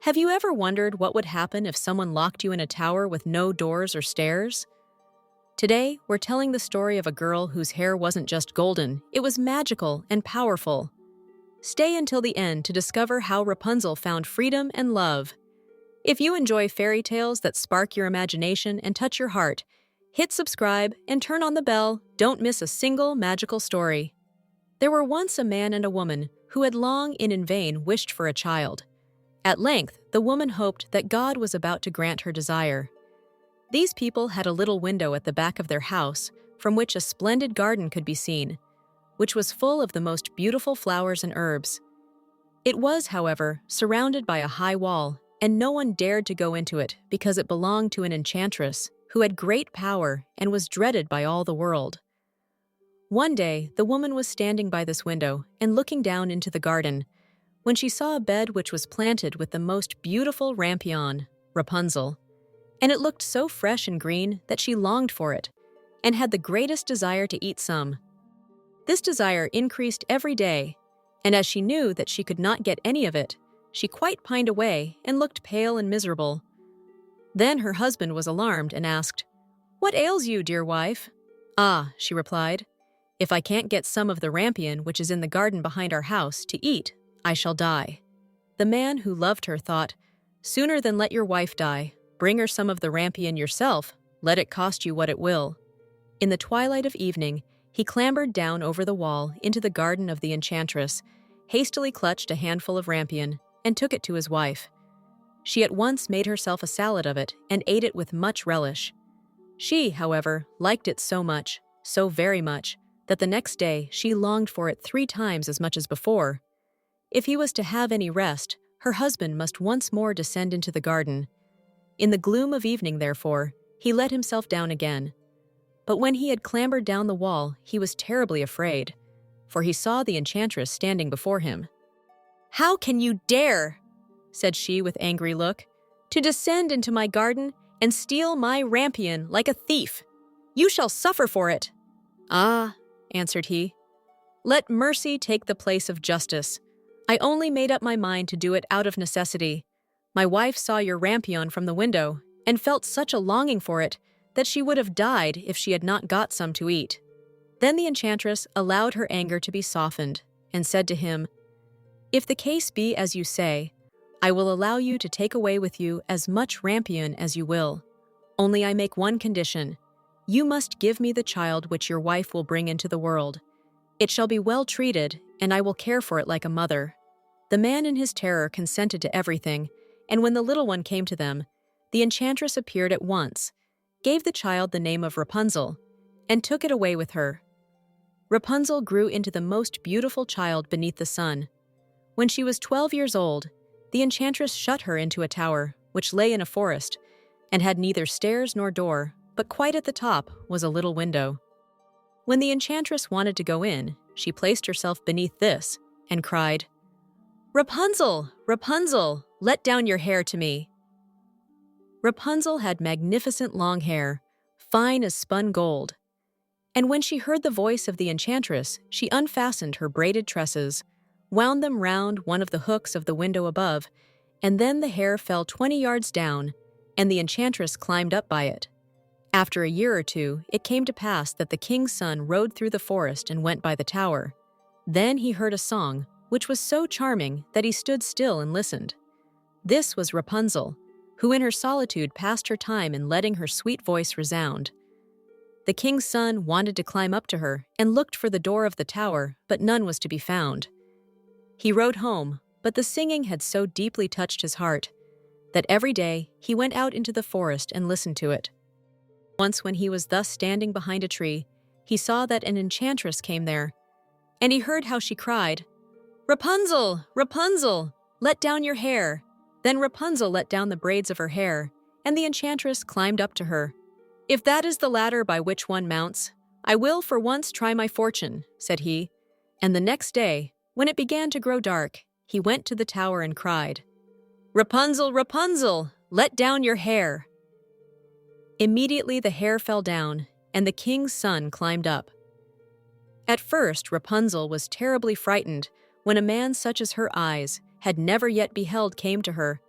Have you ever wondered what would happen if someone locked you in a tower with no doors or stairs? Today, we're telling the story of a girl whose hair wasn't just golden, it was magical and powerful. Stay until the end to discover how Rapunzel found freedom and love. If you enjoy fairy tales that spark your imagination and touch your heart, hit subscribe and turn on the bell. Don't miss a single magical story. There were once a man and a woman who had long and in vain wished for a child. At length, the woman hoped that God was about to grant her desire. These people had a little window at the back of their house from which a splendid garden could be seen, which was full of the most beautiful flowers and herbs. It was, however, surrounded by a high wall, and no one dared to go into it because it belonged to an enchantress who had great power and was dreaded by all the world. One day, the woman was standing by this window and looking down into the garden when she saw a bed which was planted with the most beautiful rampion, Rapunzel, and it looked so fresh and green that she longed for it and had the greatest desire to eat some. This desire increased every day, and as she knew that she could not get any of it, she quite pined away and looked pale and miserable. Then her husband was alarmed and asked, "What ails you, dear wife?" "Ah," she replied, "if I can't get some of the rampion which is in the garden behind our house to eat, I shall die." The man who loved her thought, "Sooner than let your wife die, bring her some of the rampion yourself, let it cost you what it will." In the twilight of evening, he clambered down over the wall into the garden of the enchantress, hastily clutched a handful of rampion, and took it to his wife. She at once made herself a salad of it and ate it with much relish. She, however, liked it so much, so very much, that the next day she longed for it 3 times as much as before. If he was to have any rest, her husband must once more descend into the garden. In the gloom of evening, therefore, he let himself down again. But when he had clambered down the wall, he was terribly afraid, for he saw the enchantress standing before him. "How can you dare," said she with angry look, "to descend into my garden and steal my rampion like a thief? You shall suffer for it." "Ah," answered he, "let mercy take the place of justice. I only made up my mind to do it out of necessity. My wife saw your rampion from the window and felt such a longing for it that she would have died if she had not got some to eat." Then the enchantress allowed her anger to be softened and said to him, "If the case be as you say, I will allow you to take away with you as much rampion as you will. Only I make one condition. You must give me the child which your wife will bring into the world. It shall be well treated, and I will care for it like a mother." The man in his terror consented to everything, and when the little one came to them, the enchantress appeared at once, gave the child the name of Rapunzel, and took it away with her. Rapunzel grew into the most beautiful child beneath the sun. When she was 12 years old, the enchantress shut her into a tower, which lay in a forest, and had neither stairs nor door, but quite at the top was a little window. When the enchantress wanted to go in, she placed herself beneath this and cried, "Rapunzel, Rapunzel, let down your hair to me." Rapunzel had magnificent long hair, fine as spun gold, and when she heard the voice of the enchantress, she unfastened her braided tresses, wound them round one of the hooks of the window above, and then the hair fell 20 yards down, and the enchantress climbed up by it. After a year or two, it came to pass that the king's son rode through the forest and went by the tower. Then he heard a song, which was so charming that he stood still and listened. This was Rapunzel, who in her solitude passed her time in letting her sweet voice resound. The king's son wanted to climb up to her and looked for the door of the tower, but none was to be found. He rode home, but the singing had so deeply touched his heart that every day he went out into the forest and listened to it. Once when he was thus standing behind a tree, he saw that an enchantress came there, and he heard how she cried, "Rapunzel, Rapunzel, let down your hair." Then Rapunzel let down the braids of her hair, and the enchantress climbed up to her. "If that is the ladder by which one mounts, I will for once try my fortune," said he, and the next day, when it began to grow dark, he went to the tower and cried, "Rapunzel, Rapunzel, let down your hair." Immediately the hair fell down, and the king's son climbed up. At first Rapunzel was terribly frightened when a man such as her eyes had never yet beheld came to her,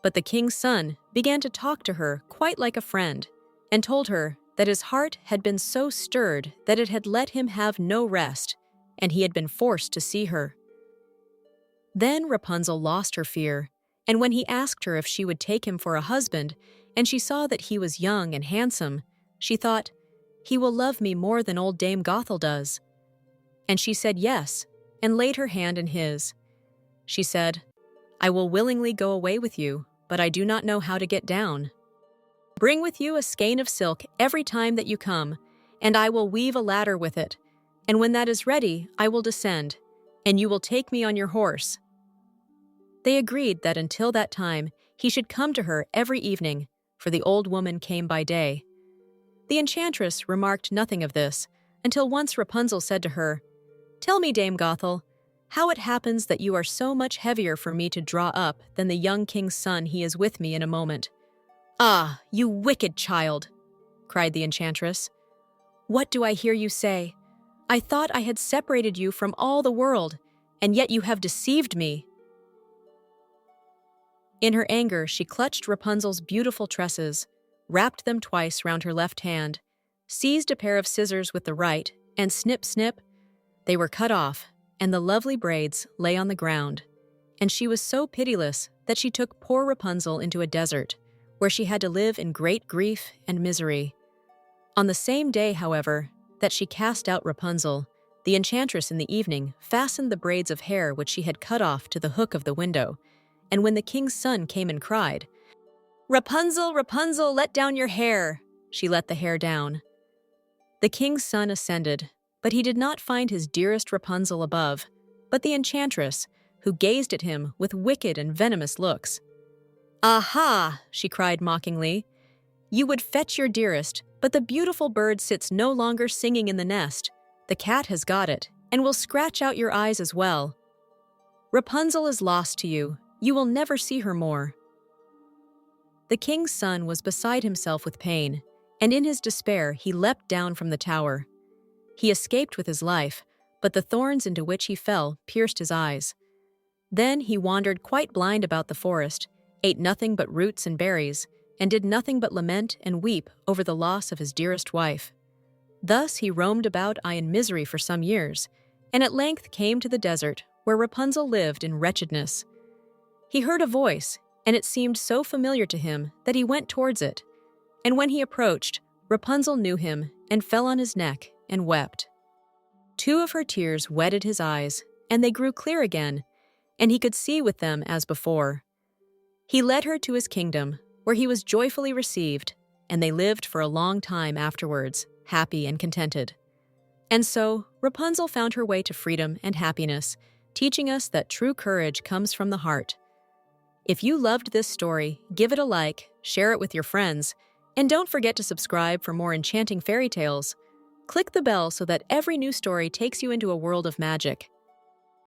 But the king's son began to talk to her quite like a friend, and told her that his heart had been so stirred that it had let him have no rest, and he had been forced to see her. Then Rapunzel lost her fear, and when he asked her if she would take him for a husband, and she saw that he was young and handsome, she thought, "He will love me more than old Dame Gothel does." And she said yes, and laid her hand in his. She said, "I will willingly go away with you, but I do not know how to get down. Bring with you a skein of silk every time that you come, and I will weave a ladder with it, and when that is ready, I will descend, and you will take me on your horse." They agreed that until that time he should come to her every evening, for the old woman came by day. The enchantress remarked nothing of this, until once Rapunzel said to her, "Tell me, Dame Gothel, how it happens that you are so much heavier for me to draw up than the young king's son he is with me in a moment." "Ah, you wicked child!" cried the enchantress. "What do I hear you say? I thought I had separated you from all the world, and yet you have deceived me." In her anger, she clutched Rapunzel's beautiful tresses, wrapped them twice round her left hand, seized a pair of scissors with the right, and snip, snip, they were cut off, and the lovely braids lay on the ground. And she was so pitiless that she took poor Rapunzel into a desert, where she had to live in great grief and misery. On the same day, however, that she cast out Rapunzel, the enchantress in the evening fastened the braids of hair which she had cut off to the hook of the window, and when the king's son came and cried, "Rapunzel, Rapunzel, let down your hair," she let the hair down. The king's son ascended, but he did not find his dearest Rapunzel above, but the enchantress, who gazed at him with wicked and venomous looks. "Aha!" she cried mockingly. "You would fetch your dearest, but the beautiful bird sits no longer singing in the nest. The cat has got it, and will scratch out your eyes as well. Rapunzel is lost to you. You will never see her more." The king's son was beside himself with pain, and in his despair he leapt down from the tower. He escaped with his life, but the thorns into which he fell pierced his eyes. Then he wandered quite blind about the forest, ate nothing but roots and berries, and did nothing but lament and weep over the loss of his dearest wife. Thus he roamed about in misery for some years, and at length came to the desert, where Rapunzel lived in wretchedness. He heard a voice, and it seemed so familiar to him that he went towards it. And when he approached, Rapunzel knew him and fell on his neck and wept. 2 of her tears wetted his eyes, and they grew clear again, and he could see with them as before. He led her to his kingdom, where he was joyfully received, and they lived for a long time afterwards, happy and contented. And so, Rapunzel found her way to freedom and happiness, teaching us that true courage comes from the heart. If you loved this story, give it a like, share it with your friends, and don't forget to subscribe for more enchanting fairy tales. Click the bell so that every new story takes you into a world of magic.